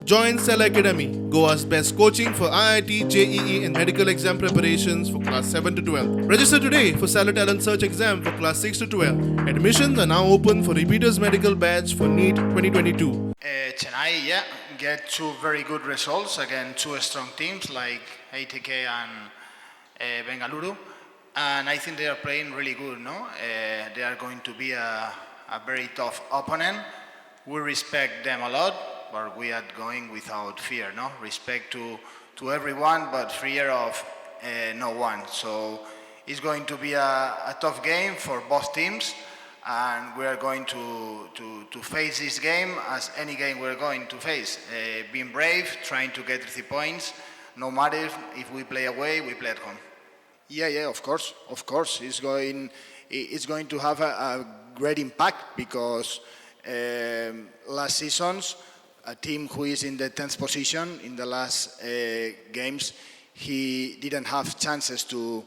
Join Cell Academy, Goa's best coaching for IIT, JEE and medical exam preparations for class 7 to 12. Register today for Cell Talent Search exam for class 6 to 12. Admissions are now open for repeaters medical batch for NEET 2022. Chennai, get two very good results against two strong teams like ATK and Bengaluru. And I think they are playing really good, no? They are going to be a very tough opponent. We respect them a lot, but we are going without fear, no? Respect to everyone, but fear of no one. So it's going to be a tough game for both teams, and we are going to face this game as any game we're going to face. Being brave, trying to get 3 points, no matter if we play away, we play at home. Yeah, of course. It's going to have a great impact because last seasons, a team who is in the 10th position in the last games, he didn't have chances to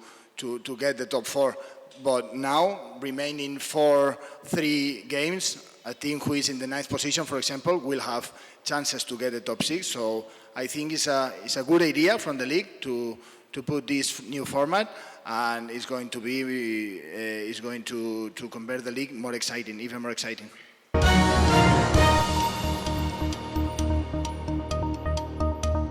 get the top 4. But now, remaining for 3 games, a team who is in the 9th position, for example, will have chances to get the top 6. So I think it's a good idea from the league to put this new format, and it's going to convert the league more exciting, even more exciting.